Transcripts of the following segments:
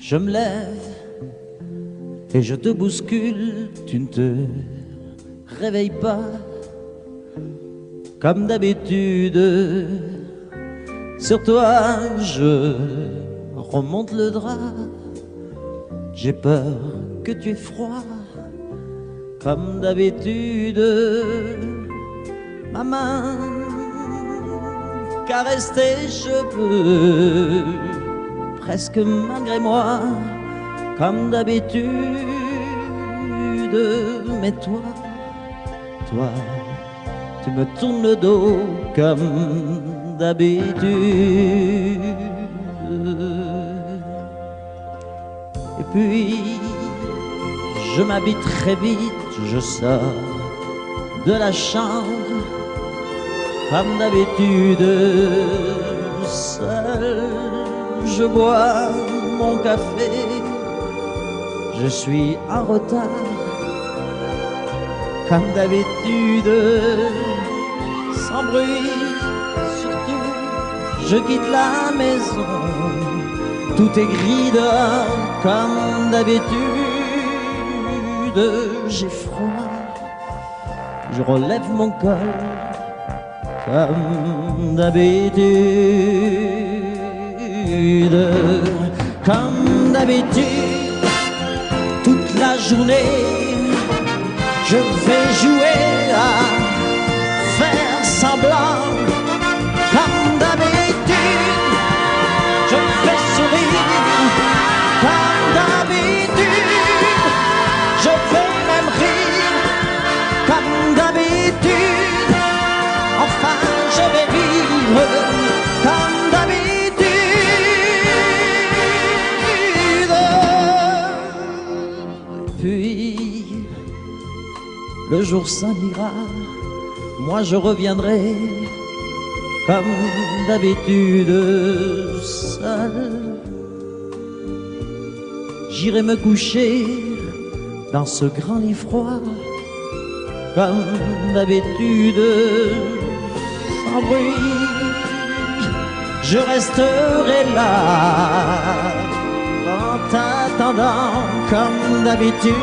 Je me lève et je te bouscule, tu ne te réveilles pas comme d'habitude. Sur toi je remonte le drap, j'ai peur que tu aies froid comme d'habitude. Ma main caresse tes cheveux, presque malgré moi, comme d'habitude. Mais toi, tu me tournes le dos comme d'habitude. Et puis, je m'habille très vite, je sors de la chambre comme d'habitude. Seul, je bois mon café, je suis en retard comme d'habitude. Sans bruit, surtout, je quitte la maison, tout est gris dehors comme d'habitude. J'ai froid, je relève mon col comme d'habitude. Comme d'habitude, toute la journée, je vais jouer à faire semblant. Comme d'habitude, je fais sourire. Comme d'habitude, je vais même rire. Comme d'habitude, enfin je vais vivre comme d'habitude. Puis le jour s'en ira, moi je reviendrai comme d'habitude seul. J'irai me coucher dans ce grand lit froid comme d'habitude, sans bruit. Je resterai là en t'attendant comme d'habitude.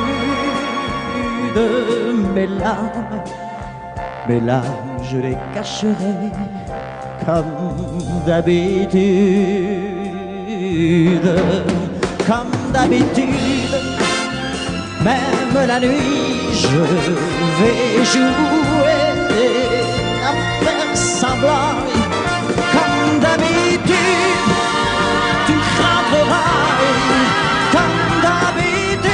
Mes larmes, je les cacherai comme d'habitude. Comme d'habitude, même la nuit, je vais jouer à faire semblant. Comme d'habitude, tu rentreras. Comme d'habitude,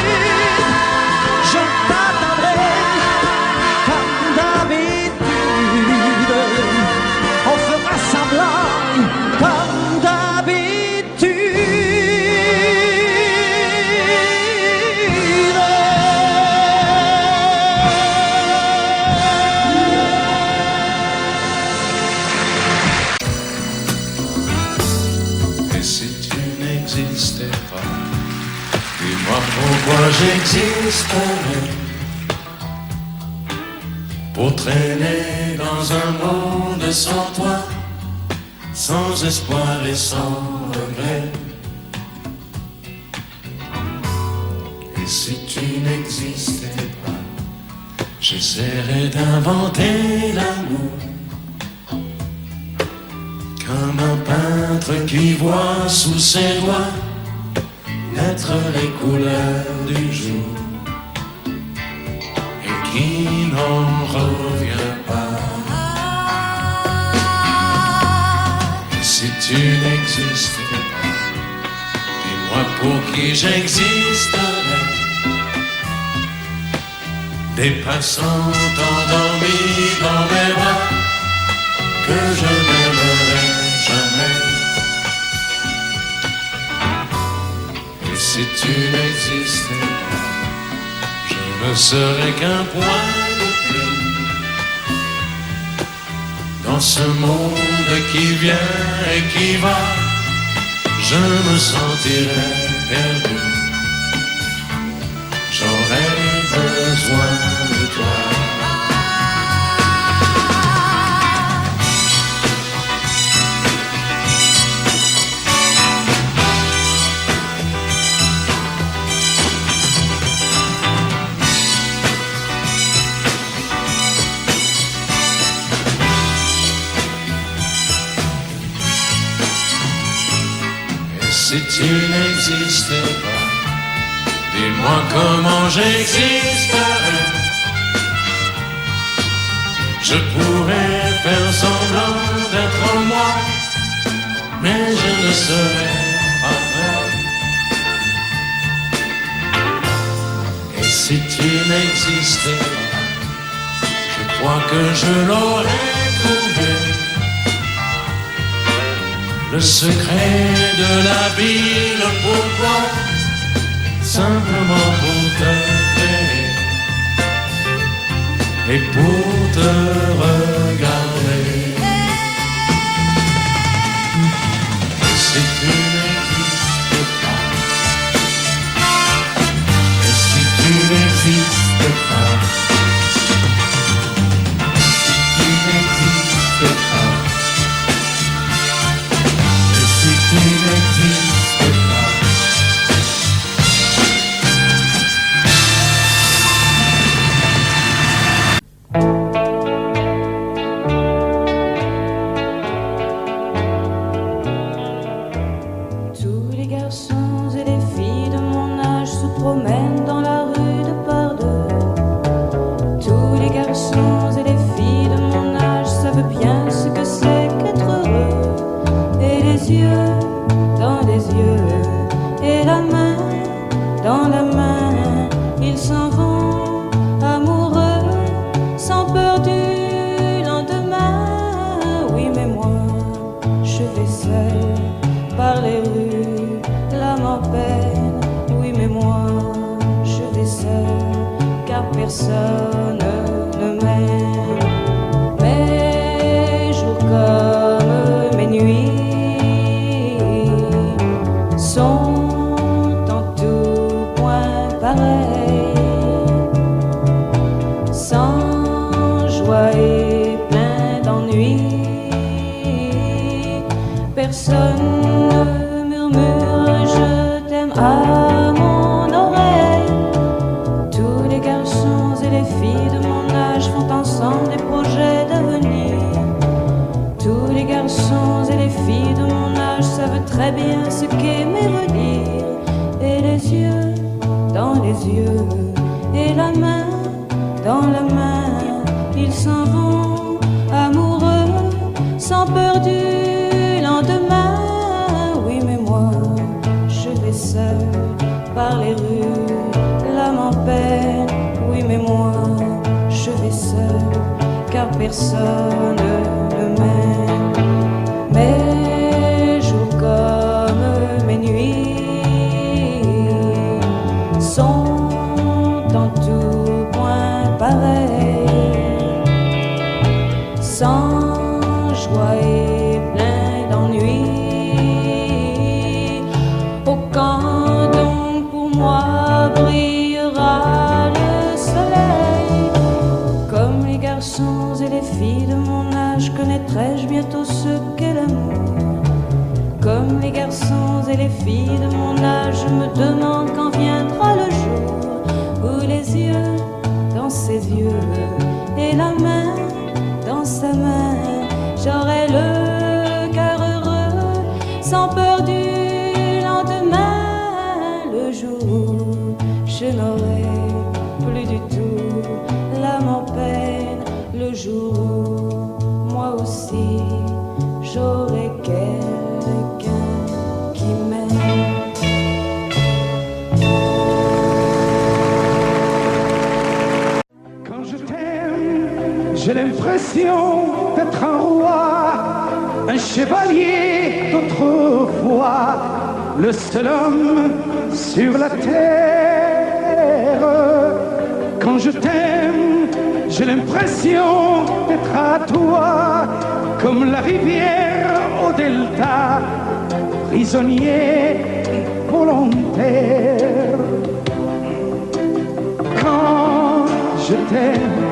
je t'attendrai. Comme d'habitude, on fera semblant. Comme d'habitude. Et si tu n'existais pas, dis-moi pourquoi j'existerais. Pour traîner dans un monde sans toi, sans espoir et sans regret. Et si tu n'existais pas, j'essaierais d'inventer l'amour. Comme un peintre qui voit sous ses doigts naître les couleurs du jour et qui n'en revient pas. Et si tu n'existais pas, dis-moi pour qui j'existerais. Des passants endormis dans mes bras que je n'aimerais jamais. Et si tu n'existais pas, je ne serais qu'un point de plus dans ce monde qui vient et qui va. Je me sentirais perdu. J'aurais besoin de toi. si tu n'existais pas, dis-moi comment j'existerais. Je pourrais faire semblant d'être moi, mais je ne serais pas vrai. Et si tu n'existais pas, je crois que je l'aurais trouvé. Le secret de la vie, le pourquoi, simplement pour t'aimer et pour te regarder. Et si tu n'existes pas, et si tu n'existes pas, si tu n'existes pas, et si tu n'existes pas. Tous les garçons et les filles de mon âge se promènent dans la rue de par deux. Tous les garçons et les filles de mon âge savent bien ce que c'est qu'être heureux. Et les yeux dans les yeux, et la main dans la main, ils s'en vont amoureux, sans peur du lendemain. Oui, mais moi, je vais seul par les rues, l'âme en peine. Oui, mais moi, je vais seul, car personne ne m'aime. Mes jours comme mes nuits sont en tout point pareils, sans joie et plein d'ennui. Personne ne murmure je t'aime à mon oreille. Tous les garçons et les filles de mon âge font ensemble des projets d'avenir. Tous les garçons et les filles de mon âge savent très bien ce qu'aimer veut dire. Et les yeux dans les yeux, et la main dans la main, ils s'en vont amoureux, sans peur du lendemain. Oui, mais moi, je vais seul par les rues, l'âme en peine. Oui, mais moi, je vais seul, car personne ne m'aime. Mes jours comme mes nuits sont en tout point pareils, sans joie et plein d'ennui. Oh, quand donc pour moi brillera le soleil, comme les garçons et les filles de mon âge, connaîtrai-je bientôt ce qu'est l'amour. Comme les garçons et les filles de mon âge, je me demande quand viendra le jour où les yeux dans ses yeux, et la main dans sa main, j'aurai le cœur heureux, sans peur du lendemain. Le jour où je n'aurai plus du tout l'âme en peine, le jour où moi aussi j'aurai quelqu'un qui m'aime. Quand je t'aime, j'ai l'impression d'être un roi, un chevalier d'autrefois, le seul homme sur la terre. Quand je t'aime, j'ai l'impression d'être à toi, comme la rivière au delta, prisonnier volontaire. Quand je t'aime,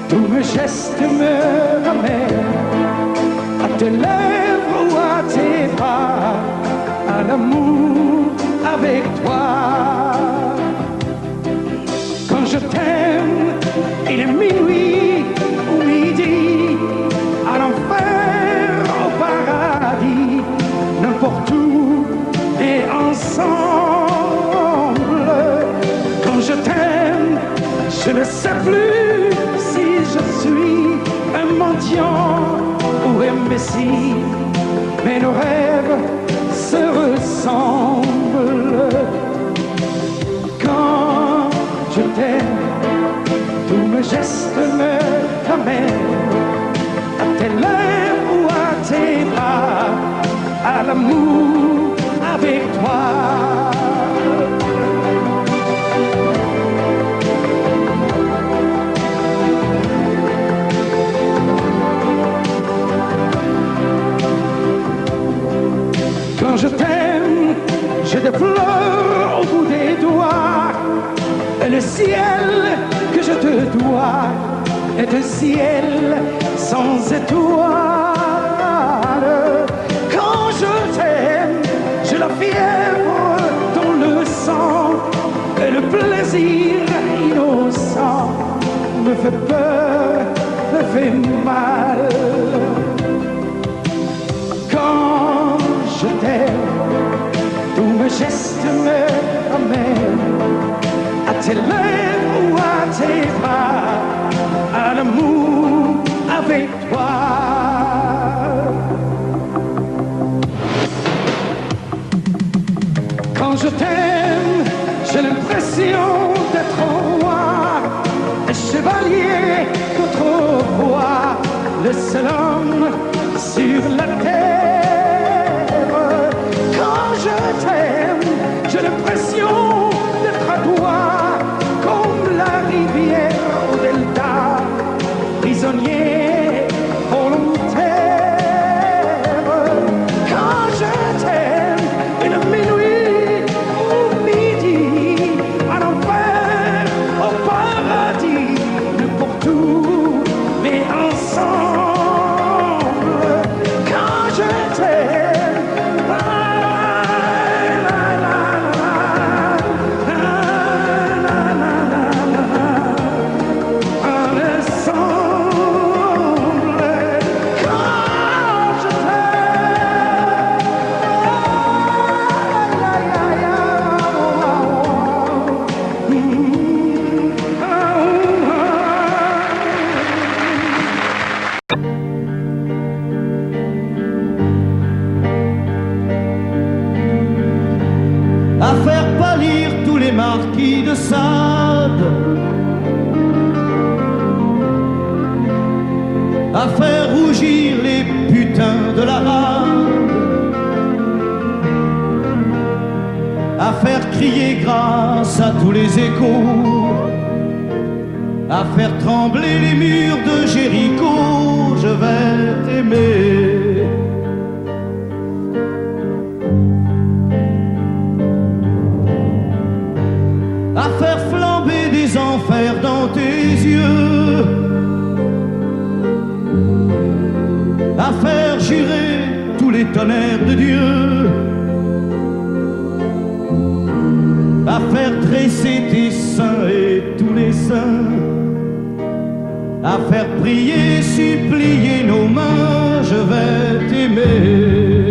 tous mes gestes me ramènent à tes lèvres ou à tes pas, à l'amour avec toi. Quand je t'aime, il est minuit ou midi, à l'enfer, au paradis, n'importe où sais plus si je suis un mendiant ou imbécile, mais nos rêves se ressemblent. Quand je t'aime, tous mes gestes me ramènent à tes lèvres ou à tes bras, à l'amour avec toi. Quand je t'aime, j'ai des fleurs au bout des doigts, et le ciel que je te dois est un ciel sans étoiles. Quand je t'aime, j'ai la fièvre dans le sang, et le plaisir innocent me fait peur, me fait mal. Quand je t'aime, tous mes gestes me ramènent à tes lèvres ou à tes bras, à l'amour avec toi. Quand je t'aime, j'ai l'impression d'être un roi, un chevalier qu'autrefois le seul homme sur la terre. Quand je t'aime, j'ai l'impression d'être à toi, comme la rivière au delta, prisonnier volontaire. Quand je t'aime, une minuit ou midi, à l'enfer, au paradis, n'importe où, mais ensemble. Quand je t'aime, à faire pâlir tous les marquis de Sade, à faire rougir les putains de la rade, à faire crier grâce à tous les échos, à faire trembler les murs de Jéricho. Je vais t'aimer. À faire flamber des enfers dans tes yeux, à faire jurer tous les tonnerres de Dieu, à faire tresser tes seins et tous les saints, à faire prier, supplier nos mains. Je vais t'aimer.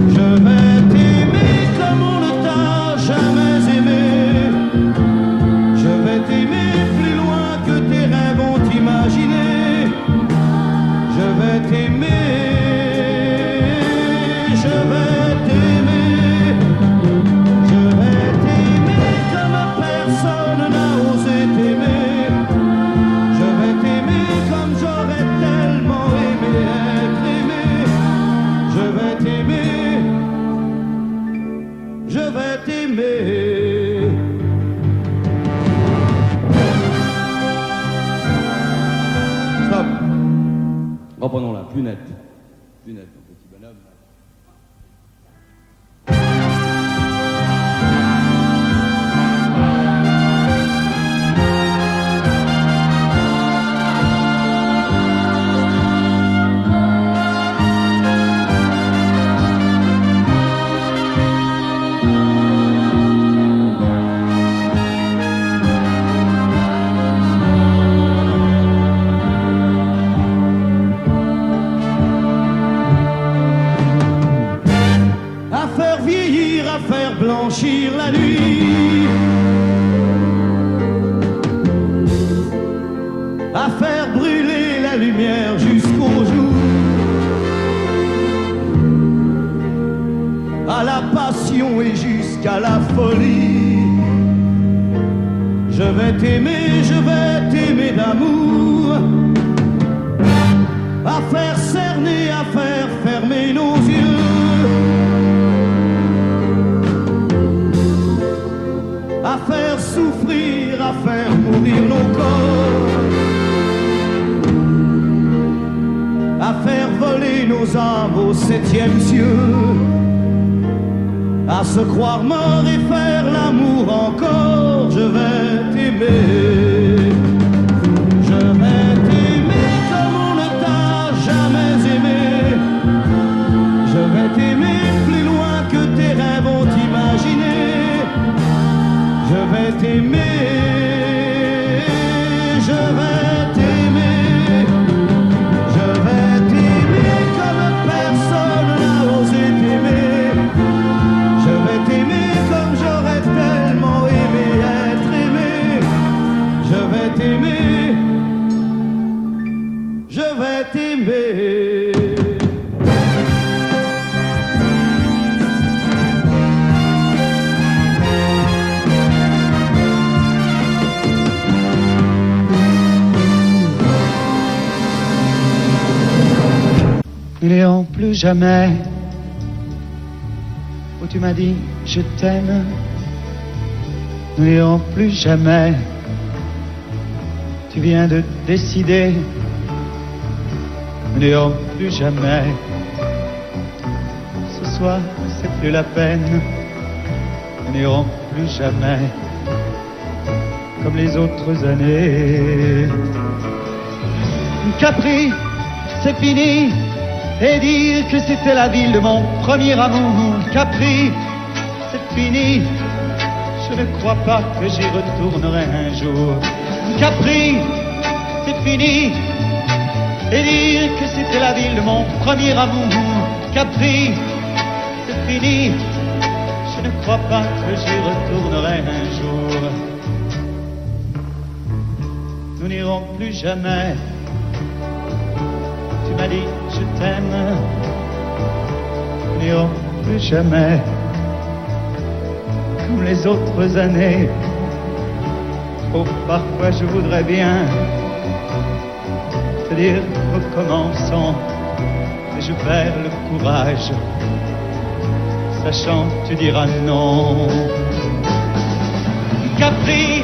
Je vais t'aimer comme on ne t'a jamais aimé. Je vais t'aimer plus loin que tes rêves ont imaginé. Je vais t'aimer, je vais t'aimer. Je vais t'aimer comme personne n'a osé t'aimer. Je vais t'aimer comme j'aurais tellement aimé être aimé. Je vais t'aimer, je vais t'aimer. Stop. Reprenons là, plus net. Plus net, mon petit bonhomme. Blanchir la nuit, la passion et jusqu'à la folie. Je vais t'aimer d'amour, à faire cerner, à faire fermer nos yeux, à faire souffrir, à faire mourir nos corps, à faire voler nos âmes au 7e cieux, à se croire mort et faire l'amour encore. Je vais t'aimer, je vais t'aimer comme on ne t'a jamais aimé. Je vais t'aimer plus loin que tes rêves ont imaginé. Je vais t'aimer, je vais t'aimer, je vais t'aimer comme personne n'a osé t'aimer. Je vais t'aimer comme j'aurais tellement aimé être aimé. Je vais t'aimer, je vais t'aimer. Nous n'irons plus jamais où tu m'as dit je t'aime. Nous n'irons plus jamais. Tu viens de décider. Nous n'irons plus jamais. Ce soir, c'est plus la peine. Nous n'irons plus jamais comme les autres années. Capri, c'est fini. Et dire que c'était la ville de mon premier amour. Capri, c'est fini. Je ne crois pas que j'y retournerai un jour. Capri, c'est fini. Et dire que c'était la ville de mon premier amour. Capri, c'est fini. Je ne crois pas que j'y retournerai un jour. Nous n'irons plus jamais. Tu m'as dit je t'aime. Nous n'irons plus jamais comme les autres années. Oh, parfois je voudrais bien te dire recommençons, mais je perds le courage, sachant que tu diras non. Capri,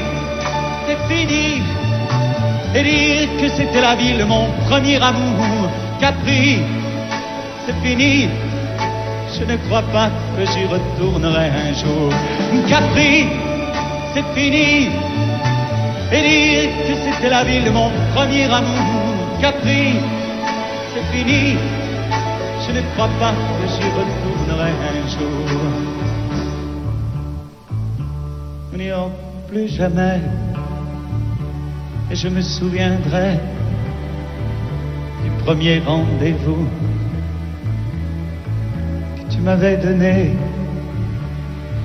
c'est fini. Et dire que c'était la ville de mon premier amour. Capri, c'est fini. Je ne crois pas que j'y retournerai un jour. Capri, c'est fini. Et dire que c'était la ville de mon premier amour. Capri, c'est fini. Je ne crois pas que j'y retournerai un jour. Nous n'irons plus jamais. Et je me souviendrai du premier rendez-vous que tu m'avais donné.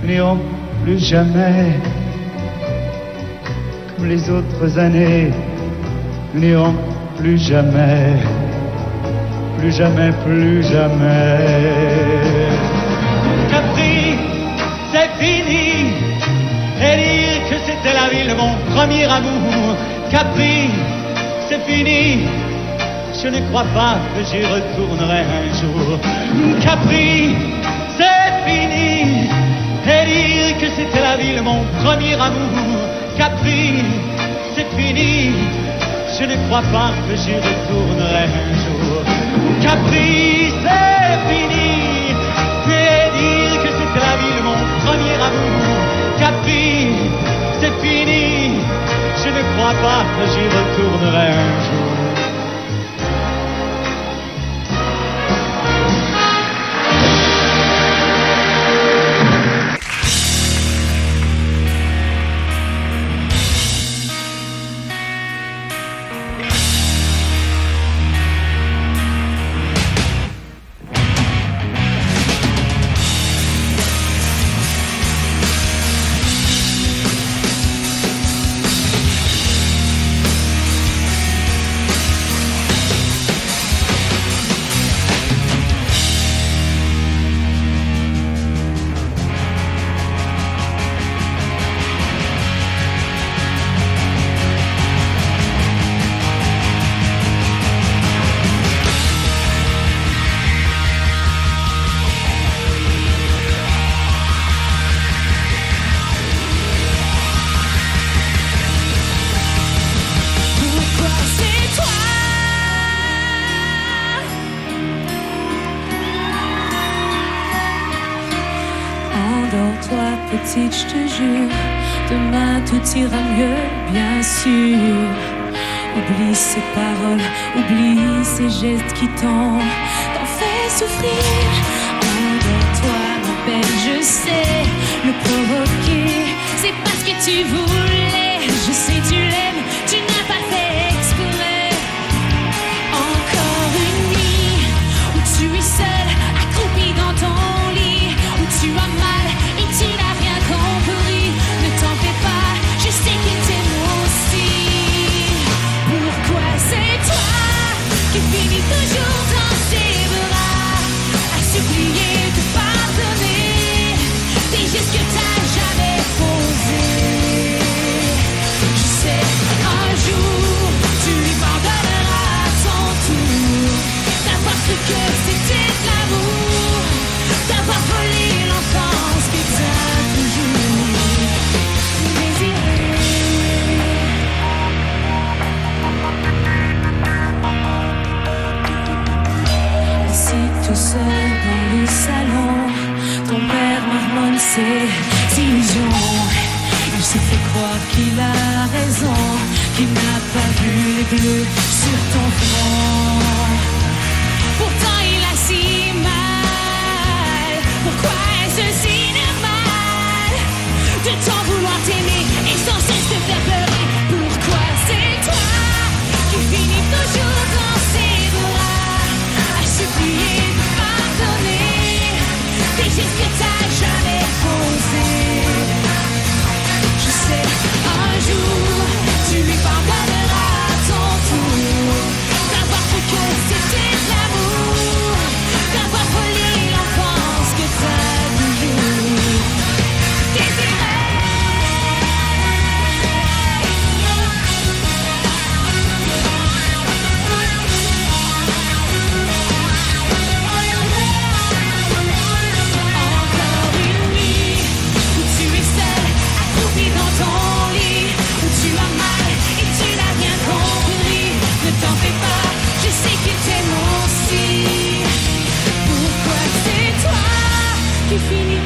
Nous n'irons plus jamais comme les autres années. Nous n'irons plus jamais, plus jamais, plus jamais. Capri, c'est fini. Et dire que c'était la ville de mon premier amour. Capri, c'est fini. Je ne crois pas que j'y retournerai un jour. Capri, c'est fini. Et dire que c'était la ville de mon premier amour. Capri, c'est fini. Je ne crois pas que j'y retournerai un jour. Capri, c'est fini. Et dire que c'était la ville de mon premier amour. Capri, c'est fini. Je ne crois pas que j'y retournerai un jour. Endors-toi, petite, je te jure. Demain tout ira mieux, bien sûr. Oublie ces paroles, oublie ces gestes qui t'ont fait souffrir. Endors-toi, ma belle, je sais le provoquer. C'est parce que tu voulais, je sais tu l'aimes, tu n'as pas fait exprès. Encore une nuit où tu es seule, accroupie dans ton lit, où tu as mal et tu n'as rien compris. Ne t'en fais pas, je sais qu'il t'aime aussi. Pourquoi c'est toi qui finis toujours dans ses bras, à supplier de pardonner des gestes que t'as jamais posés? Je sais, un jour tu lui pardonneras à son tour d'avoir cru que c'était de l'amour, d'avoir volé l'enfance que t'as toujours désiré. Assis tout seul dans le salon, ton père marmonne ses illusions. Il se fait croire qu'il a raison, qu'il n'a pas vu les bleus sur ton front. Pourtant il a si mal. Pourquoi est-ce si normal de t'en vouloir t'aimer et sans cesse te faire pleurer? Pourquoi c'est toi qui finis toujours dans ses bras, à supplier de pardonner des gestes que t'as jamais posés? Je sais, un jour tu lui pardonneras à ton tour d'avoir cru que c'était de l'amour, d'avoir volé l'enfance que t'as toujours désiré. Encore une nuit où tu es seule, accroupie dans ton lit, où tu as mal et tu n'as rien compris. Ne t'en fais pas, je sais qu'il t'aime aussi. Pourquoi c'est toi qui finis?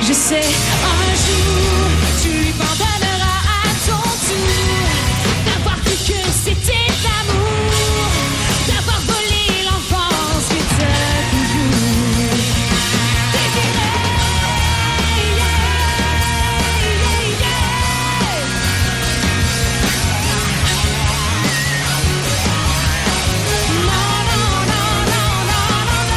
Je sais, un jour tu lui pardonneras à ton tour d'avoir cru que c'était de l'amour, d'avoir volé l'enfance que t'as toujours désiré. Non, non, non, non, non, non, non.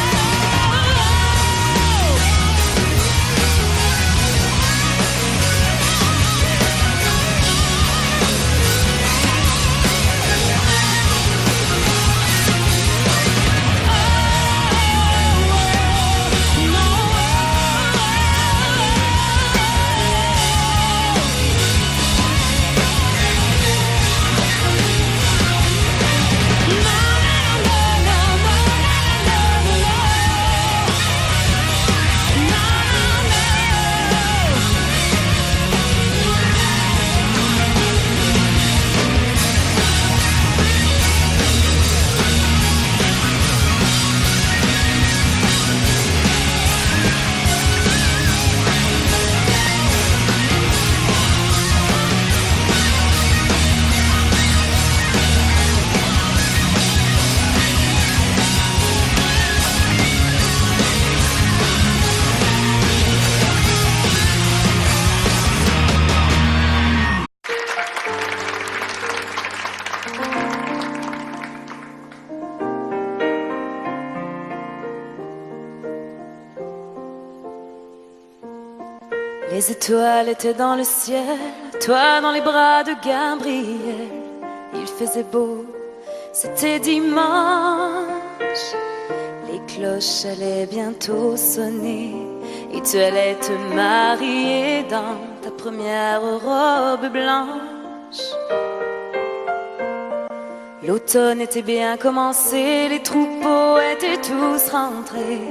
Les étoiles étaient dans le ciel, toi dans les bras de Gabriel. Il faisait beau, c'était dimanche. Les cloches allaient bientôt sonner et tu allais te marier dans ta première robe blanche. L'automne était bien commencé, les troupeaux étaient tous rentrés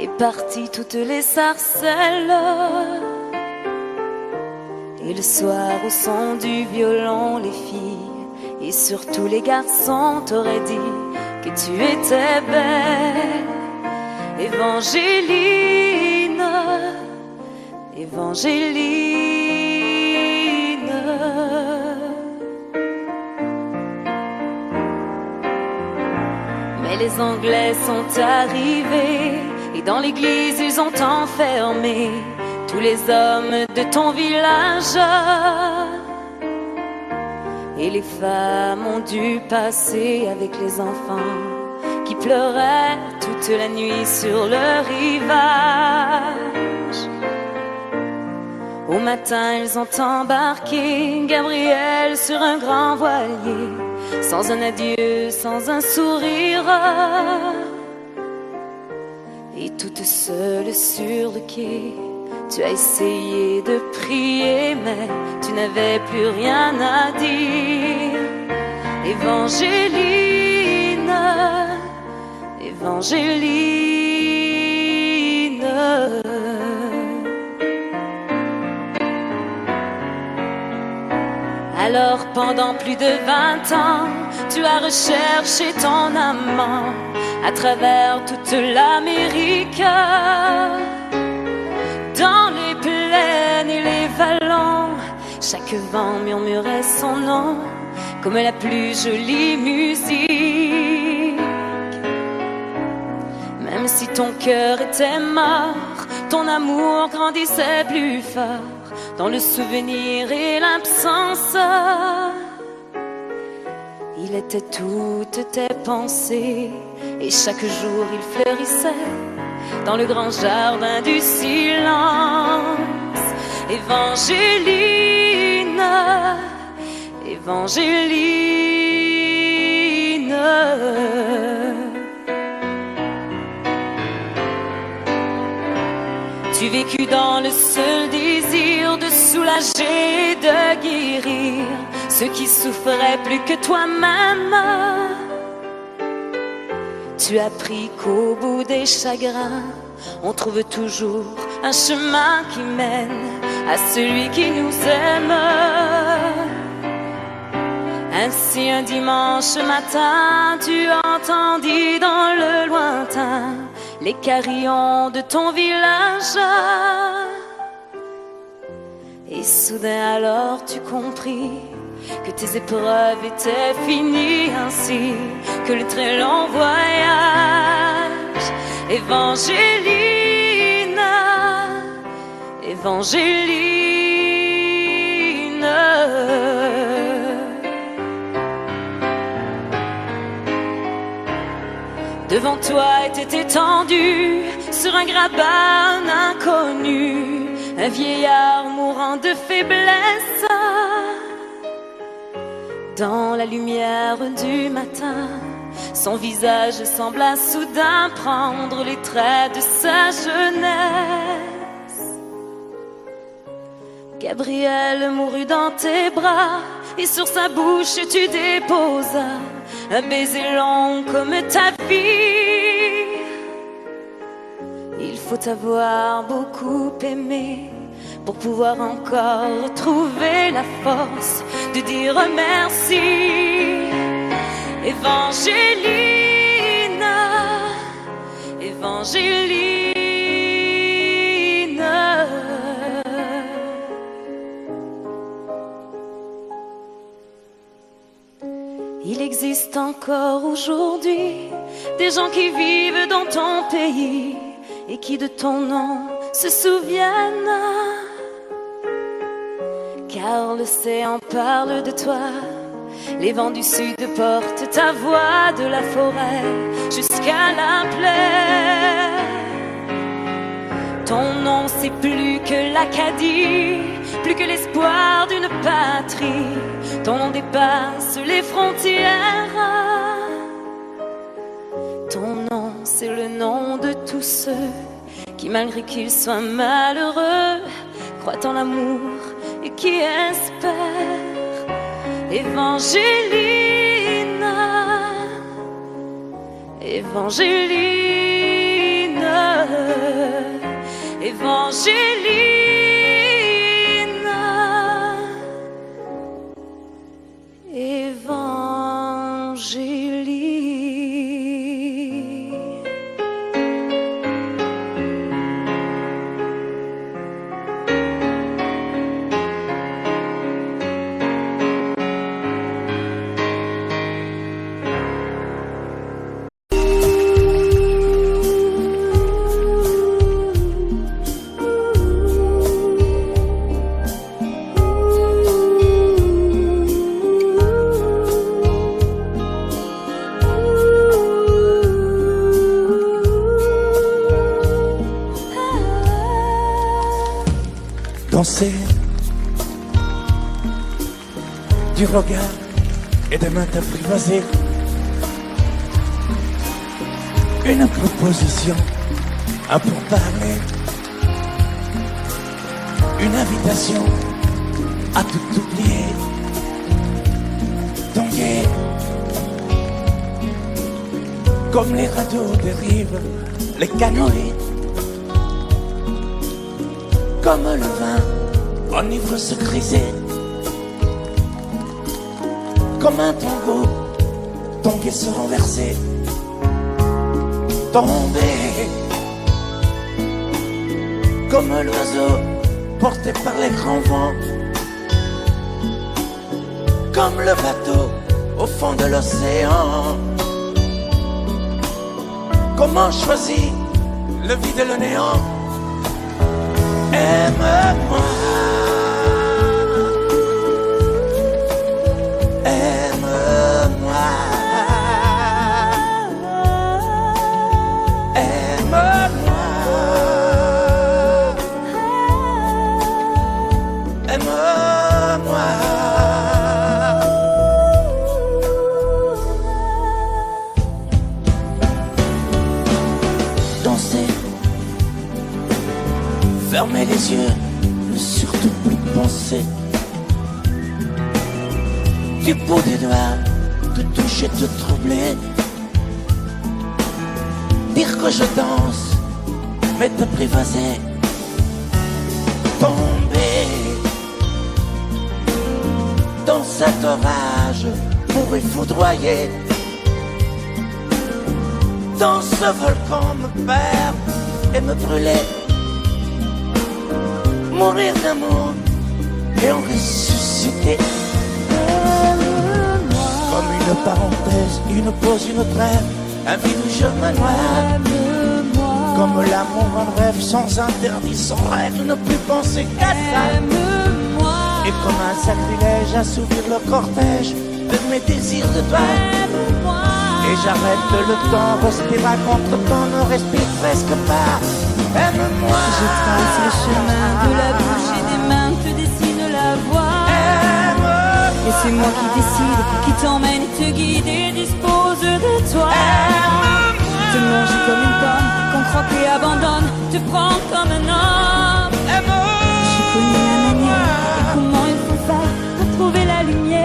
et partis toutes les sarcelles. Et le soir au son du violon, les filles Et surtout les garçons t'auraient dit que tu étais belle. Évangéline, Évangéline. Mais les Anglais sont arrivés et dans l'église ils ont enfermé tous les hommes de ton village. Et les femmes ont dû passer avec les enfants qui pleuraient toute la nuit sur le rivage. Au matin, ils ont embarqué Gabriel sur un grand voilier, sans un adieu, sans un sourire. Et toute seule sur le quai, tu as essayé de prier, mais tu n'avais plus rien à dire. Évangéline, Évangéline. Alors pendant plus de 20 ans, tu as recherché ton amant à travers toute l'Amérique. Dans les plaines et les vallons, chaque vent murmurait son nom comme la plus jolie musique. Même si ton cœur était mort, ton amour grandissait plus fort dans le souvenir et l'absence. Il était toutes tes pensées et chaque jour il fleurissait dans le grand jardin du silence. Évangéline, Évangéline. Tu vécus dans le seul désir de soulager et de guérir ceux qui souffraient plus que toi-même. Tu as appris qu'au bout des chagrins, on trouve toujours un chemin qui mène à celui qui nous aime. Ainsi un dimanche matin, tu entendis dans le lointain les carillons de ton village. Et soudain alors tu compris que tes épreuves étaient finies, ainsi que le très long voyage. Évangéline, Évangéline. Devant toi était étendu sur un grabat un inconnu, un vieillard mourant de faiblesse. Dans la lumière du matin, son visage sembla soudain prendre les traits de sa jeunesse. Gabriel mourut dans tes bras et sur sa bouche tu déposas un baiser long comme ta vie. Il faut avoir beaucoup aimé pour pouvoir encore retrouver la force de dire merci. Évangéline, Évangéline. Il existe encore aujourd'hui des gens qui vivent dans ton pays et qui de ton nom se souviennent. Car l'océan parle de toi, les vents du sud portent ta voix de la forêt jusqu'à la plaine. Ton nom c'est plus que l'Acadie, plus que l'espoir d'une patrie. Ton nom dépasse les frontières. Ton nom c'est le nom de tous ceux qui malgré qu'ils soient malheureux croient en l'amour et qui espèrent. Évangéline, Évangéline, Évangéline, Évangéline. Angélique. Danser du regard et de main t'apprivoiser. Une proposition à pourparler, une invitation à tout oublier. Tanguer comme les radeaux des rives, les canoës. Comme le vin enivre se griser, comme un tango, tanguer se renverser, tomber, comme l'oiseau porté par les grands vents, comme le bateau au fond de l'océan. Comment choisir le vide et le néant? Aime-moi, aime-moi, aime-moi, aime-moi. Danser, fermer les yeux, ne surtout plus penser. Du bout des doigts, te toucher, te troubler. Dire que je danse, mais t'apprivoiser. Tomber dans cet orage pour y foudroyer. Dans ce volcan me perdre et me brûler. Mourir d'amour et en ressusciter. Comme une parenthèse, une pause, une trêve, un vide où je me noie. Comme l'amour en rêve, sans interdit, sans règle, ne plus penser qu'à ça. Et comme un sacrilège, assouvir le cortège de mes désirs de toi. Et j'arrête le temps, respire à contre-temps, ne respire presque pas. Aime-moi. Je trace le chemin de la bouche et des mains, te dessine la voie. Et c'est moi qui décide, qui t'emmène, te guide et dispose de toi. Te mange comme une pomme, qu'on croque et abandonne, te prend comme un homme. J'ai connu la manière et comment il faut faire pour trouver la lumière.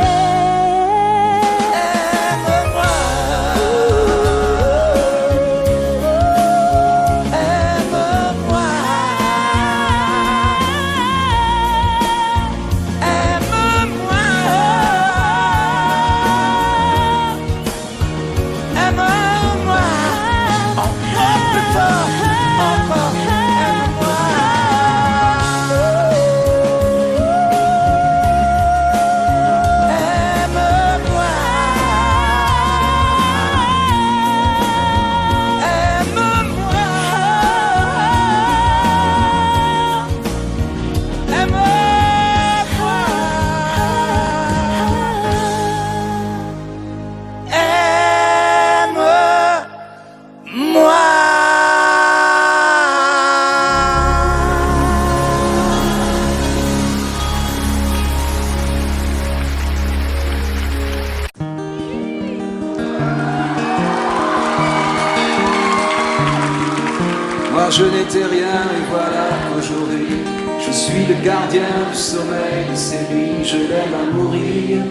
Je n'étais rien et voilà qu'aujourd'hui je suis le gardien du sommeil de ces nuits. Je l'aime à mourir.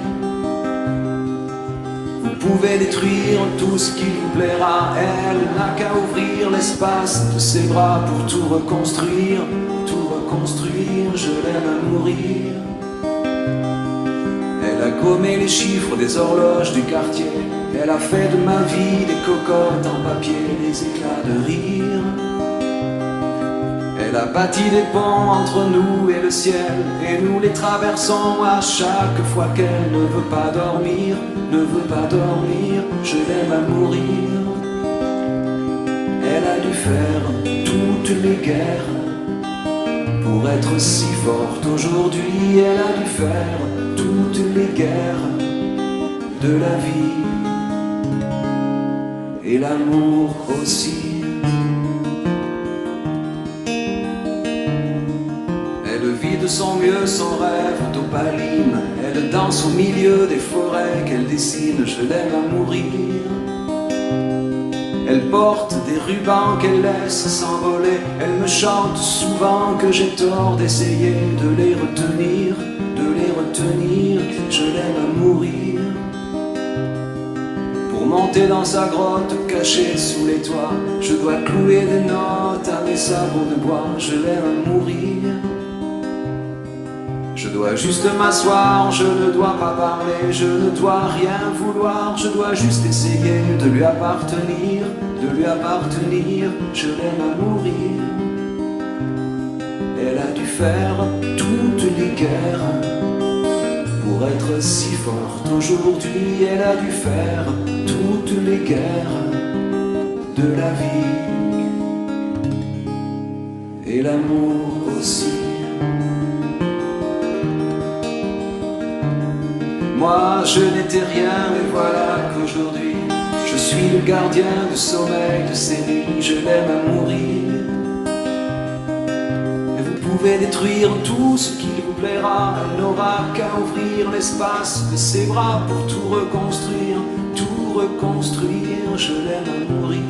Vous pouvez détruire tout ce qui vous plaira. Elle n'a qu'à ouvrir l'espace de ses bras pour tout reconstruire. Tout reconstruire, je l'aime à mourir. Elle a gommé les chiffres des horloges du quartier. Elle a fait de ma vie des cocottes en papier, des éclats de rire. Elle a bâti des ponts entre nous et le ciel, et nous les traversons à chaque fois qu'elle ne veut pas dormir, ne veut pas dormir. Je l'aime à mourir. Elle a dû faire toutes les guerres pour être si forte aujourd'hui. Elle a dû faire toutes les guerres de la vie et l'amour aussi. Elle vit de son mieux son rêve d'opaline. Elle danse au milieu des forêts qu'elle dessine. Je l'aime à mourir. Elle porte des rubans qu'elle laisse s'envoler. Elle me chante souvent que j'ai tort d'essayer de les retenir, de les retenir. Je l'aime à mourir. Pour monter dans sa grotte cachée sous les toits, je dois clouer des notes à mes sabots de bois. Je l'aime à mourir. Je dois juste m'asseoir, je ne dois pas parler, je ne dois rien vouloir, je dois juste essayer de lui appartenir, de lui appartenir. Je l'aime à mourir. Elle a dû faire toutes les guerres pour être si forte aujourd'hui. Elle a dû faire toutes les guerres de la vie et l'amour aussi. Moi je n'étais rien, mais voilà qu'aujourd'hui je suis le gardien du sommeil de ces nuits. Je l'aime à mourir. Et vous pouvez détruire tout ce qui vous plaira. Elle n'aura qu'à ouvrir l'espace de ses bras pour tout reconstruire, tout reconstruire. Je l'aime à mourir.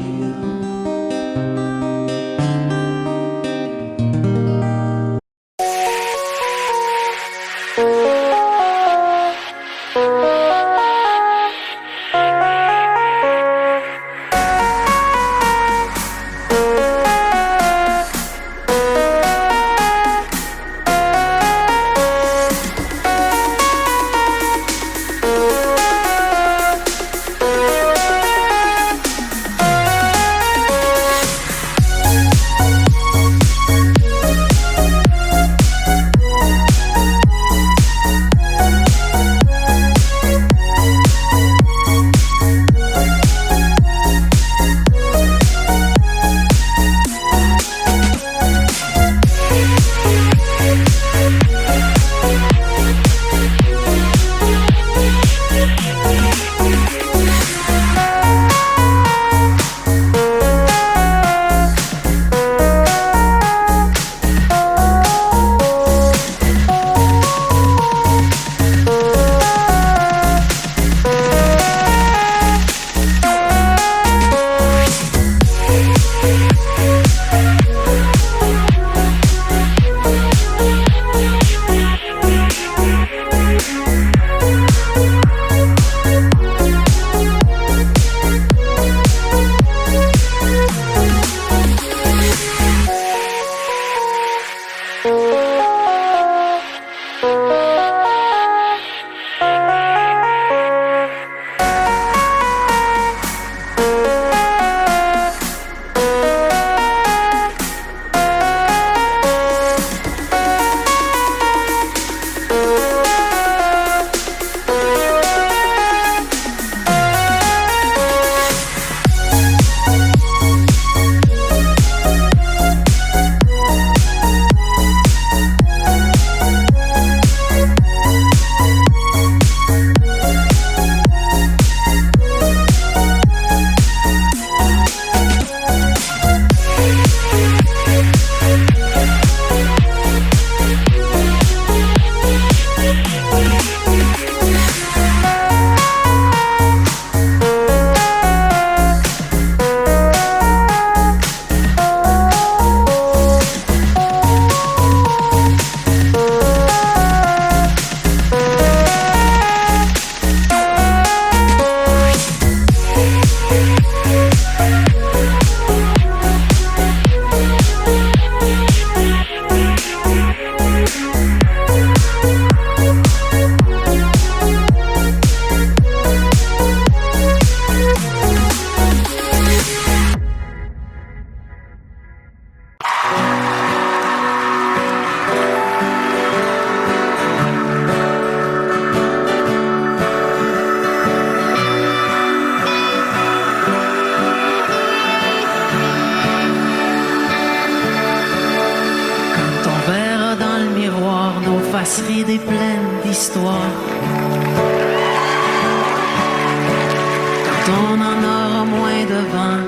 on en aura moins de vent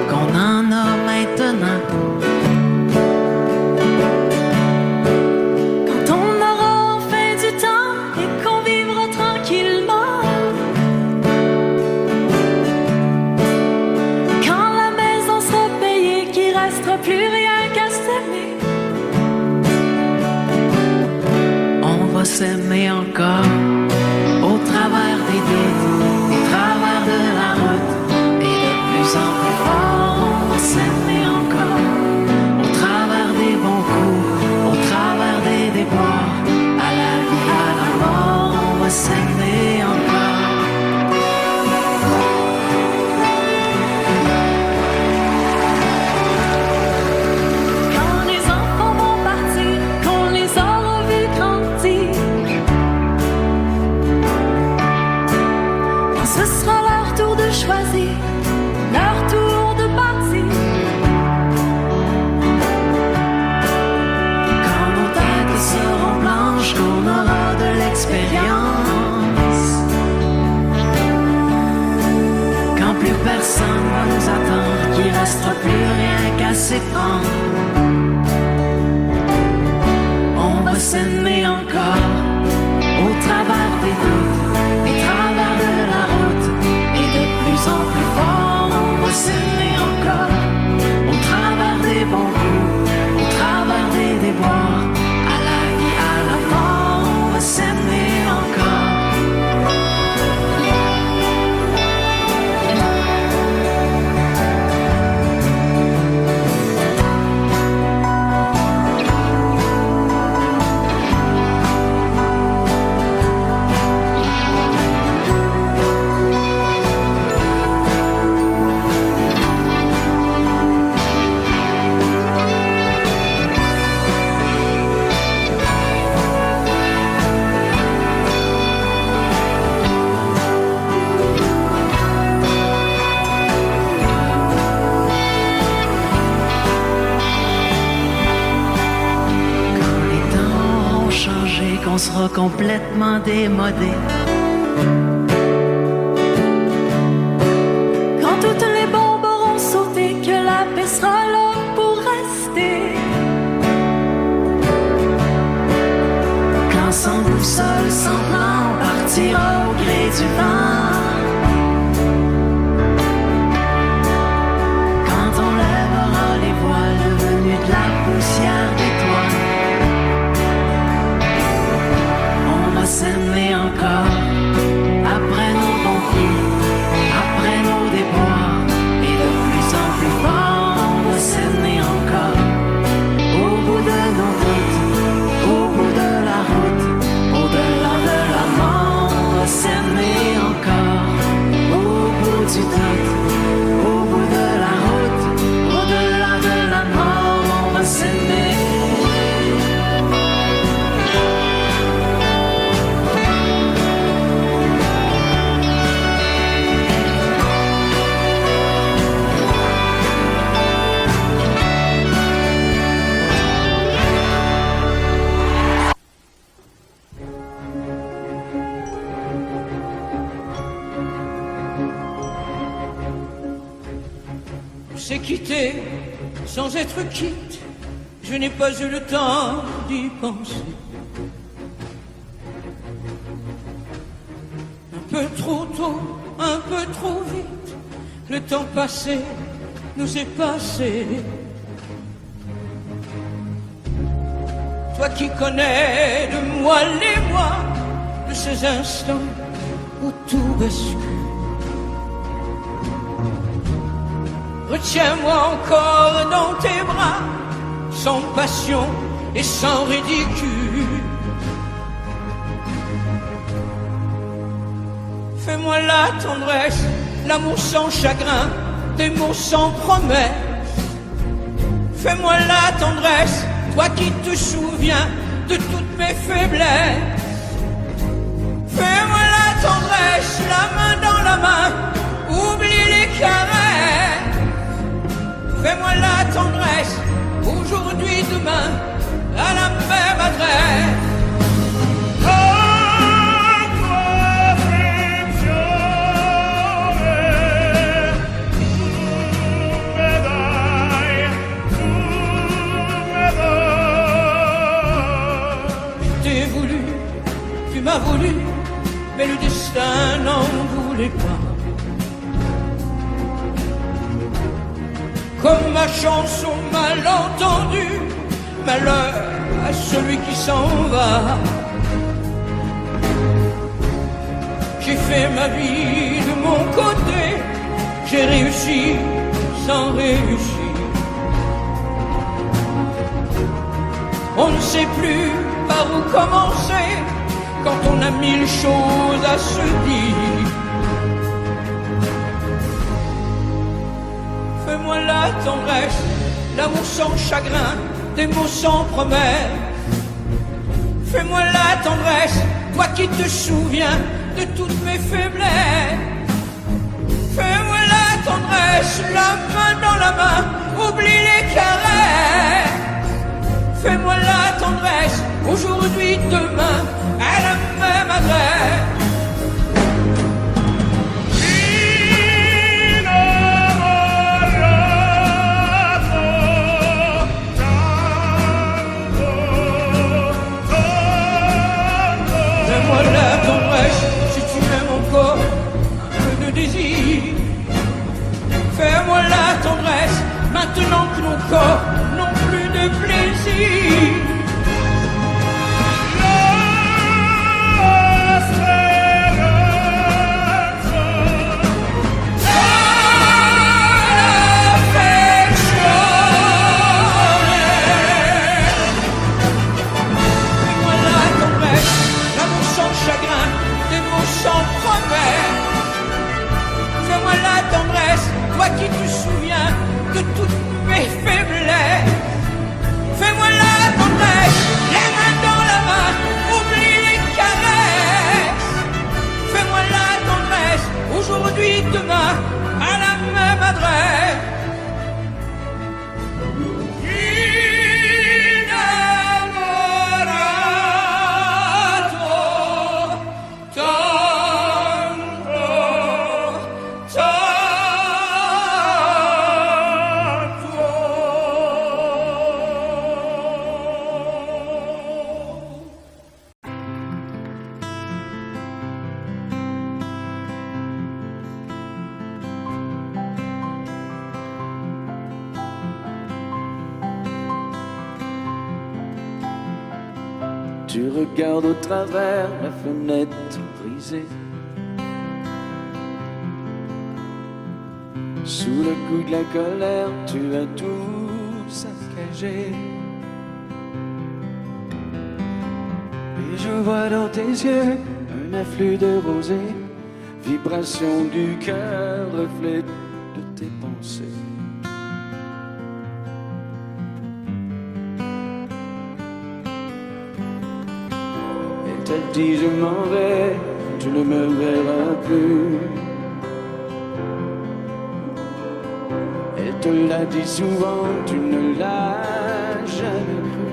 qu'on en a maintenant. Quand on aura enfin du temps et qu'on vivra tranquillement. Quand la maison sera payée, qu'il restera plus rien qu'à s'aimer. On va s'aimer encore au travers des doutes, des travers de la route, et de plus en plus fort, on va s'aimer encore au travers des bons coups, au travers des déboires, à la vie, à la mort, on va s'aimer encore. Quand les enfants vont partir, qu'on les aura vus grandir, ce sera leur tour de choisir, leur tour de partir. Quand nos têtes seront blanches, qu'on aura de l'expérience. Quand plus personne va nous attendre, qu'il restera plus rien qu'à s'éprendre. On va s'aimer encore au travers des doutes, des travers de la route, et de plus en plus fort, on va s'aimer encore au travers des bons coups, au travers des déboires, à la vie, à la mort, on va s'aimer encore. On sera complètement démodé. Quand toutes les bombes auront sauté, que la paix sera là pour rester. Quand sans boussole, sans plan, on partira au gré du vent. Quand on lèvera les voiles devenus de la poussière d'étoiles, s'aimer encore après nos bons coups, après nos déboires, et de plus en plus fort, on va s'aimer encore au bout de nos doutes, au bout de la route, au-delà de la mort, on va s'aimer encore au bout du doute, au bout de la route, au-delà de la mort, on va s'aimer. C'est quitter sans être quitte, je n'ai pas eu le temps d'y penser. Un peu trop tôt, un peu trop vite, le temps passé nous est passé. Toi qui connais de moi les mois, de ces instants où tout bascule. Retiens-moi encore dans tes bras, sans passion et sans ridicule. Fais-moi la tendresse, l'amour sans chagrin, des mots sans promesse. Fais-moi la tendresse, toi qui te souviens de toutes mes faiblesses. Fais-moi la tendresse, la main dans la main, oublie les caresses. Fais-moi la tendresse, aujourd'hui, demain, à la même adresse. Oh, sais pas. Comme ma chanson mal entendue, malheur à celui qui s'en va. J'ai fait ma vie de mon côté, j'ai réussi sans réussir. On ne sait plus par où commencer quand on a mille choses à se dire. Fais-moi la tendresse, l'amour sans chagrin, des mots sans promesse. Fais-moi la tendresse, toi qui te souviens de toutes mes faiblesses. Fais-moi la tendresse, la main dans la main, oublie les caresses. Fais-moi la tendresse, aujourd'hui, demain, à la même adresse. Fais-moi la tendresse, si tu m'aimes encore, un peu de désir. Fais-moi la tendresse, maintenant que nos corps n'ont plus de plaisir. Fais-moi la tendresse, toi qui te souviens de toutes mes faiblesses. Fais-moi la tendresse, les mains dans la main, oublie les caresses. Fais-moi la tendresse, aujourd'hui, demain, à la même adresse. Tu regardes au travers la fenêtre brisée. Sous le coup de la colère, tu as tout saccagé. Et je vois dans tes yeux un afflux de rosée, vibration du cœur, reflet de tes pensées. Elle dit je m'en vais, tu ne me verras plus. Elle te l'a dit souvent, tu ne l'as jamais cru.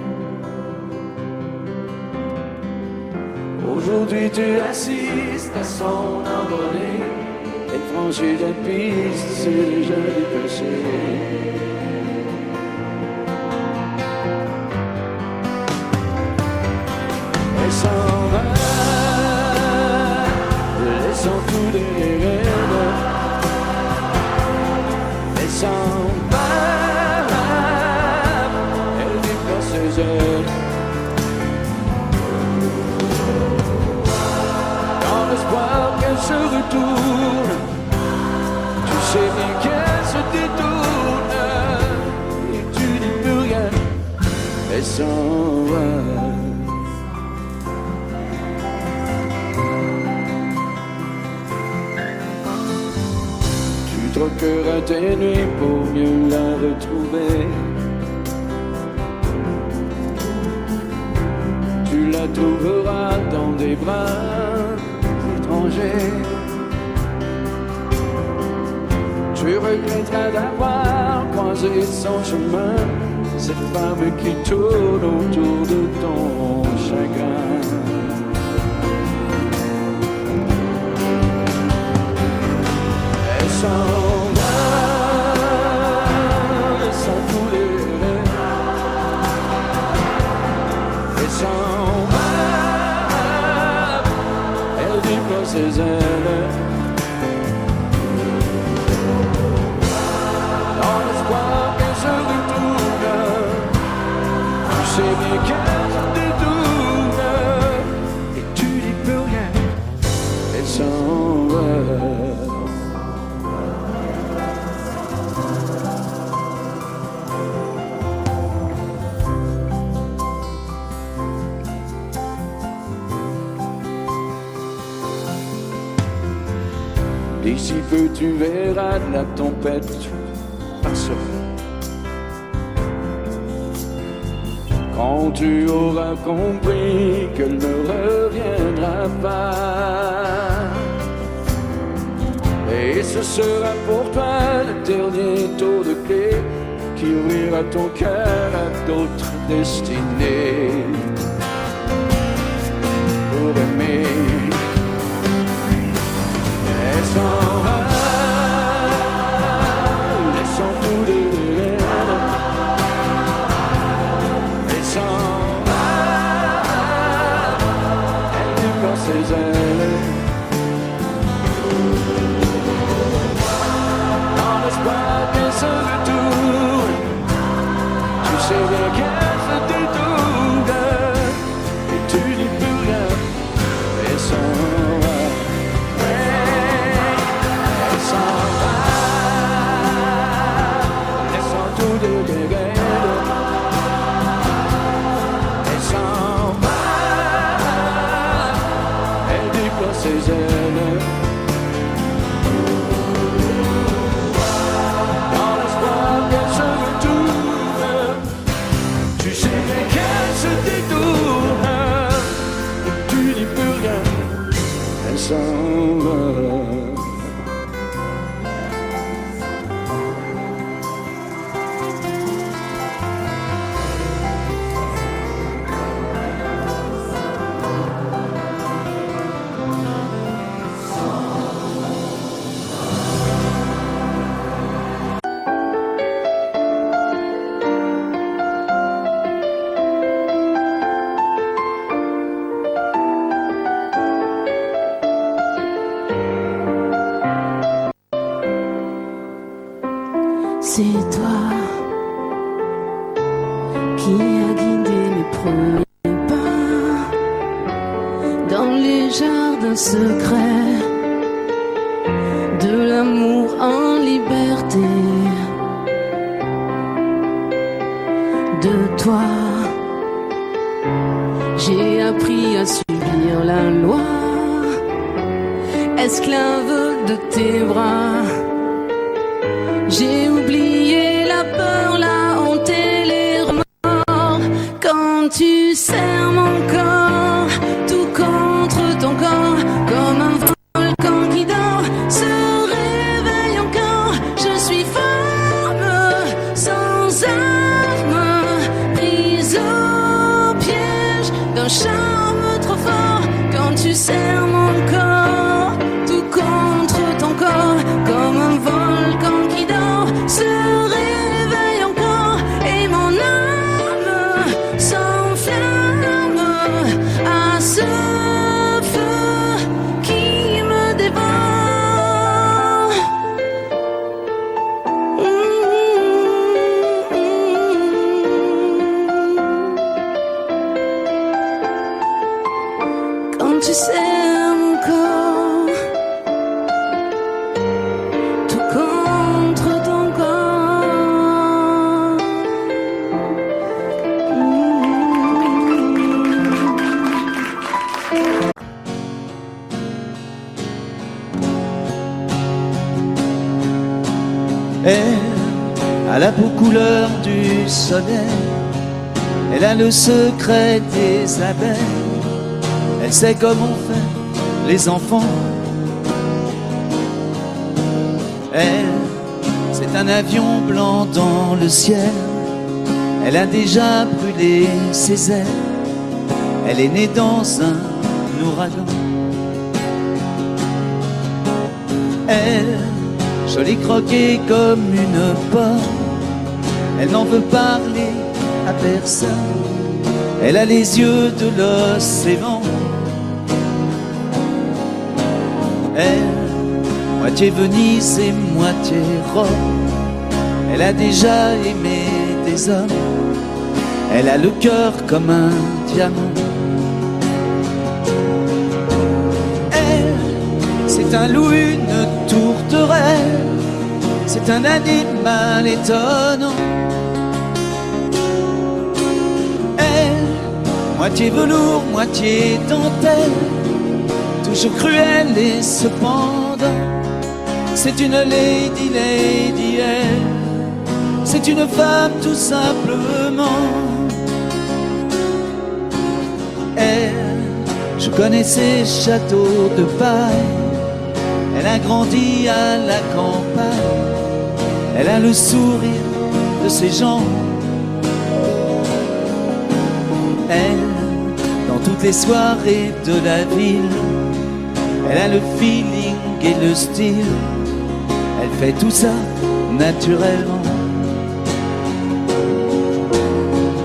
Aujourd'hui tu assistes à son envolée. Elle franchit la piste, c'est déjà dépassé. Elle s'en va, laissant tout derrière. Elle s'en va, elle déploie ses ailes. Dans l'espoir qu'elle se retourne, tu sais bien qu'elle se détourne. Et tu dis plus rien, elle s'en va. Troqueras tes nuits pour mieux la retrouver. Tu la trouveras dans des bras étrangers. Tu regretteras d'avoir croisé son chemin, cette femme qui tourne autour de ton chagrin. Elle s'en ses ailes. D'ici peu tu verras la tempête passera. Quand tu auras compris qu'elle ne reviendra pas. Et ce sera pour toi le dernier tour de clé qui ouvrira ton cœur à d'autres destinées. Pour aimer, elle s'en va, laissant tout derrière. Elle s'en va, elle déploie ses ailes. Dans l'espoir qu'elle se retourne, tu sais bien qu'elle se détourne, et tu n'y peux rien. Elle s'en va. Ses ailes dans l'espoir qu'elle se retourne, tu sais bien qu'elle se détourne et tu n'y peux rien, elle s'en va. C'est toi qui as guidé mes premiers pas dans les jardins secrets de l'amour en liberté. De toi, j'ai appris à subir la loi, esclave de tes bras. J'ai oublié la peur, la honte et les remords. Quand tu serres mon corps, tout contre ton corps, comme un volcan qui dort, se réveille encore. Je suis femme, sans arme, prise au piège d'un charme trop fort. Quand tu serres mon corps, tout contre ton corps, comme un volcan qui dort, se réveille encore, et mon âme s'enflamme à ce feu qui me dévore. Quand tu serres mon corps, tout contre ton corps. Elle a la peau couleur du soleil, elle a le secret des abeilles, elle sait comment faire les enfants. Elle, c'est un avion blanc dans le ciel, elle a déjà brûlé ses ailes, elle est née dans un ouragan. Elle, jolie croquée comme une pomme, elle n'en veut parler à personne, elle a les yeux de l'océan. Elle, moitié Venise et moitié Rome, elle a déjà aimé des hommes, elle a le cœur comme un diamant. Elle, c'est C'est un loup, une tourterelle, c'est un animal étonnant. Elle, moitié velours, moitié dentelle, toujours cruelle et cependant, c'est une lady, lady, elle, c'est une femme tout simplement. Elle, je connais ses châteaux de paille, elle a grandi à la campagne, elle a le sourire de ses gens. Elle, dans toutes les soirées de la ville, elle a le feeling et le style, elle fait tout ça naturellement.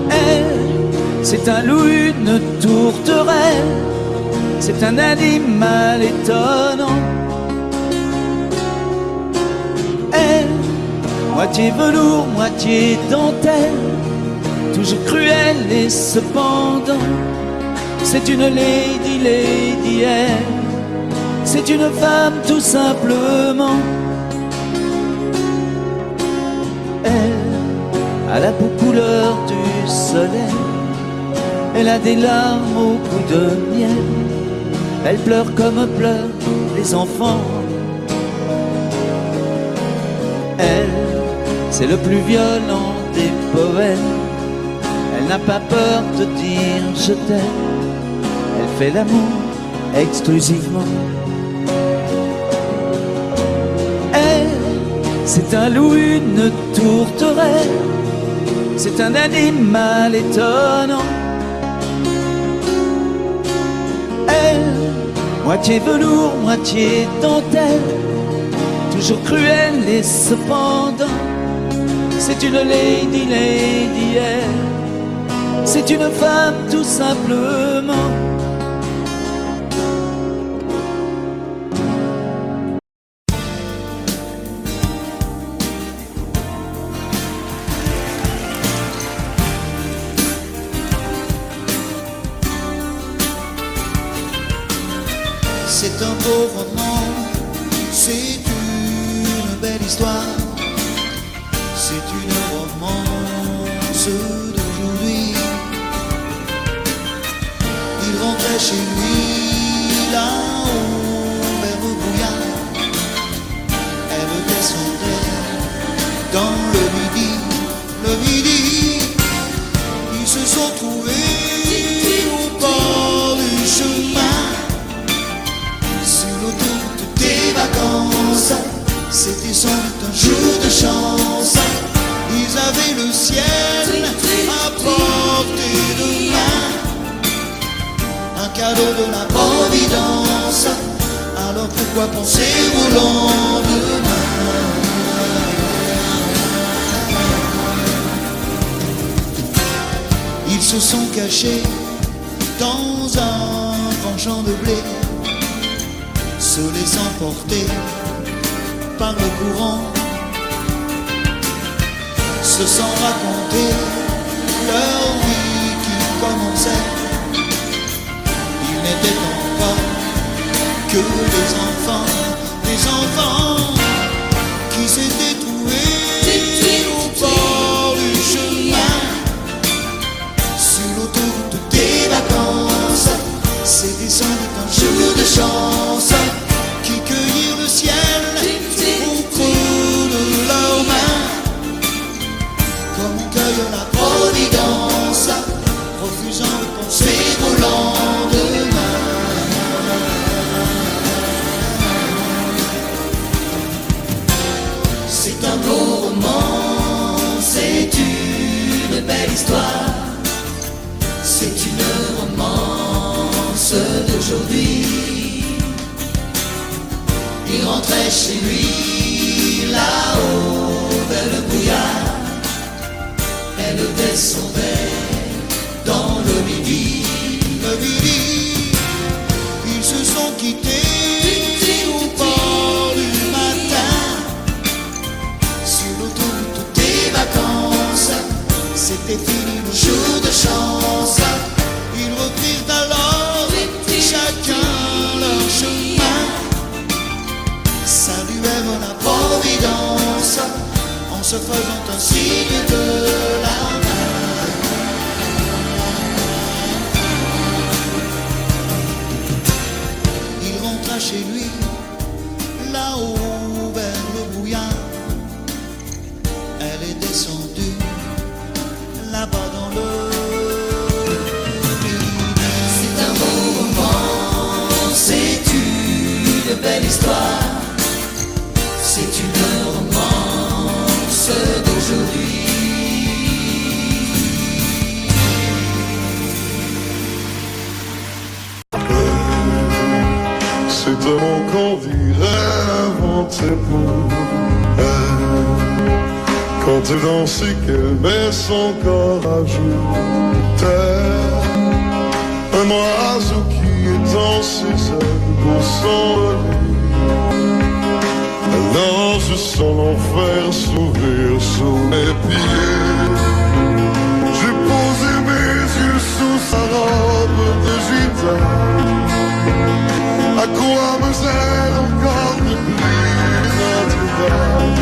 Elle, c'est un loup, une tourterelle, c'est un animal étonnant. Elle, moitié velours, moitié dentelle, toujours cruelle et cependant, c'est une lady, lady, elle, c'est une femme tout simplement. Elle a la peau couleur du soleil, elle a des larmes au bout de miel, elle pleure comme pleurent les enfants. Elle, c'est le plus violent des poètes, elle n'a pas peur de dire je t'aime, elle fait l'amour exclusivement. Elle, c'est un loup, une tourterelle, c'est un animal étonnant. Elle, moitié velours, moitié dentelle, toujours cruelle et cependant, c'est une lady, lady, elle, c'est une femme tout simplement. C'est un beau roman, c'est une belle histoire, c'est une romance d'aujourd'hui. Il rentrait chez lui là-haut vers le brouillard, elle descendait dans le midi, ils se sont trouvés au bord du chemin. C'était sans doute un jour de chance, ils avaient le ciel à portée de main, un cadeau de la providence, alors pourquoi penser au lendemain? Ils se sont cachés dans un grand champ de blé, se laissant porter par le courant, se sont raconter leur vie qui commençait. Ils n'étaient encore que des enfants qui s'étaient trouvés au bord du chemin, sur l'autoroute des vacances. C'était sans doute un jour de chance qui cueillirent le ciel au creux de leurs mains, comme on cueille la providence, refusant de penser au lendemain. C'est un beau roman, c'est une belle histoire, c'est une romance d'aujourd'hui. Il rentrait chez lui là-haut vers le brouillard, elle descendait dans le midi, ils se sont quittés au bord du matin, sur l'autoroute des vacances. C'était fini le jour de chance, ils reprirent alors chacun leur chemin, saluèrent la providence en se faisant un signe de la main. Il rentra chez lui, là-haut vers le bouillard. Elle est descendue là-bas dans le lit. C'est un beau roman, c'est une belle histoire, c'est une romance d'aujourd'hui. C'est un mot qu'on dirait inventé pour elle. Quand elle danse et qu'elle met son corps à jour, un oiseau qui étend ses ailes pour s'envoler. Alors je sens l'enfer s'ouvrir sous mes pieds. J'ai posé mes yeux sous sa robe de gitane. À quoi me sert encore de plus Notre-Dame?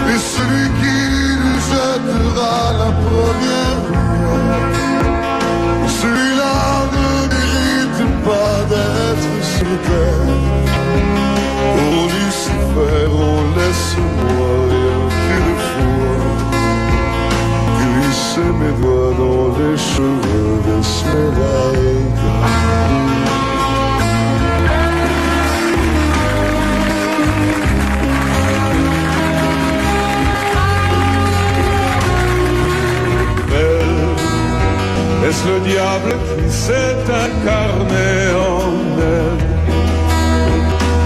Et celui qui lui jettera la première lumière, celui-là ne mérite pas d'être sur terre. Oh Lucifer, oh laisse-moi rien qu'une fois glisser mes doigts dans les cheveux d'Esmeralda. Est-ce le diable qui s'est incarné en elle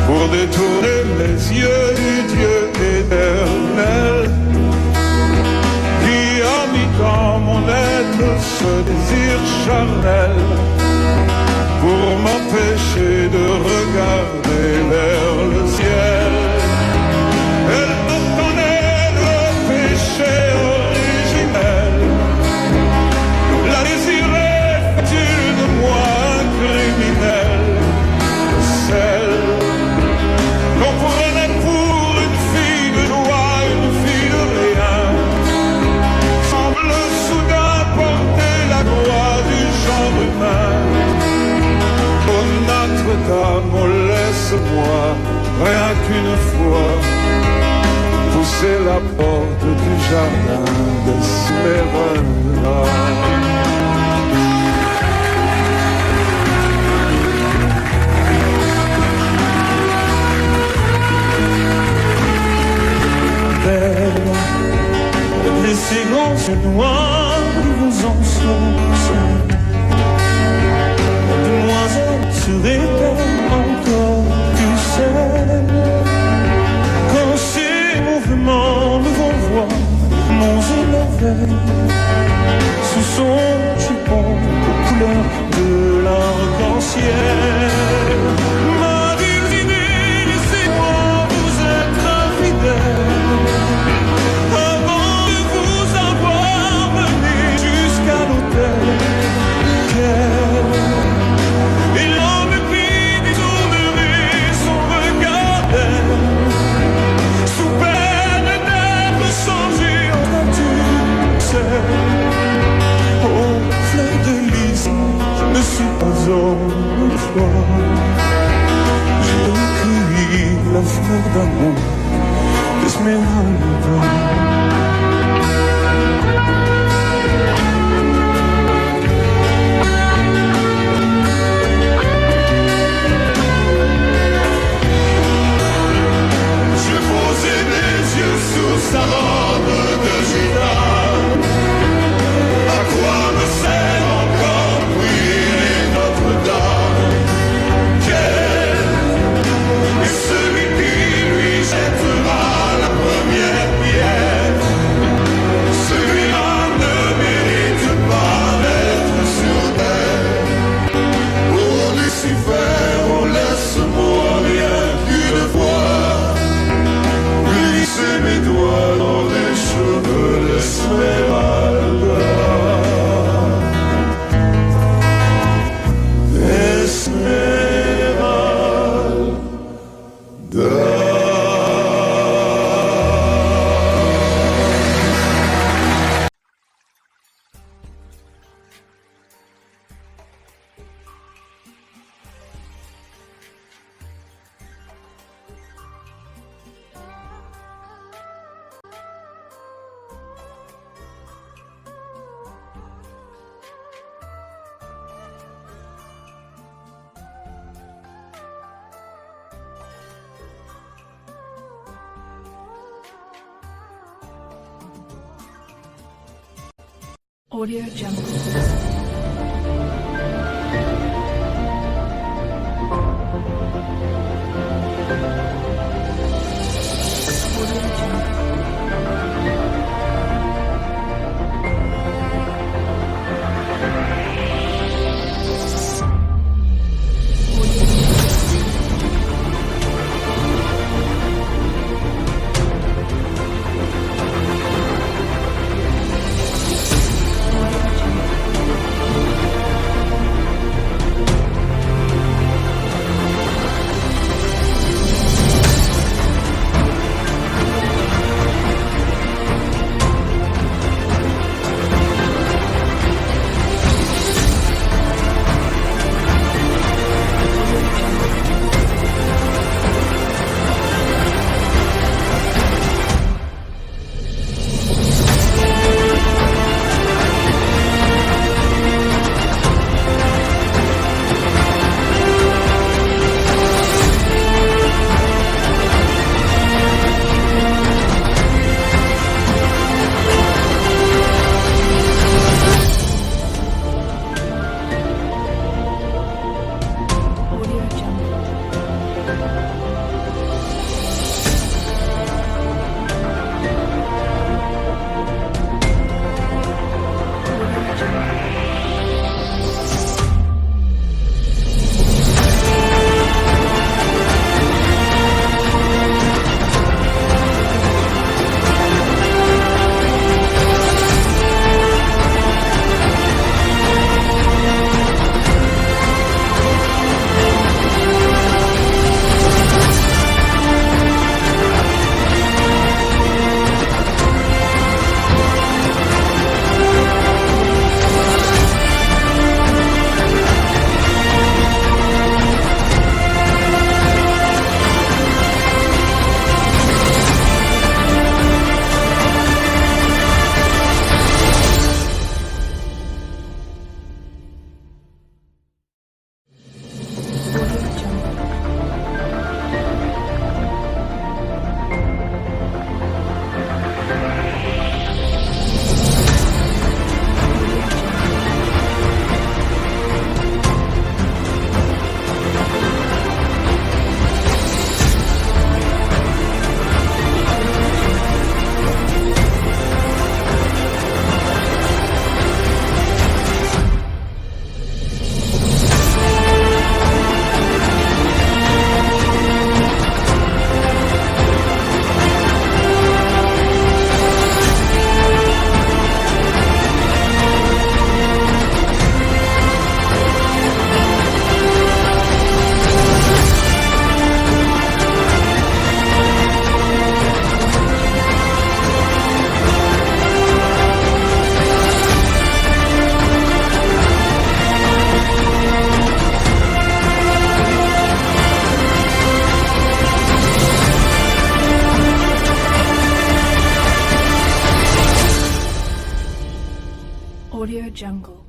pour détourner les yeux du Dieu éternel qui a mis dans mon être ce désir charnel pour m'empêcher de regarder vers le ciel? Elle me connaît le péché originel. La désirait fait-il de moi un criminel? Celle qu'on prenait pour une fille de joie, une fille de rien, semble soudain porter la gloire du genre humain. Oh Notre-Dame, oh laisse-moi rien qu'une fois pousser la porte du jardin d'Esmeralda. Les séquences noires qui vous enfoncent, demoiselle serait-elle encore plus seule quand ces mouvements me renvoient mon élevé sous son jupon aux couleurs de l'arc-en-ciel? Ma divinité, laissez-moi vous être infidèle avant de vous avoir mené jusqu'à l'autel. Et l'homme puis détournerait son regard d'elle sous peine d'être changé en nature seule. Oh, fleur de lys, je ne suis pas homme de foi. J'ai cueilli la fleur d'amour d'Esmeralda. Sa robe de gitane, à quoi me sert encore brûler Notre-Dame? Quel est celui qui lui Audio Jungle. Audio Jungle.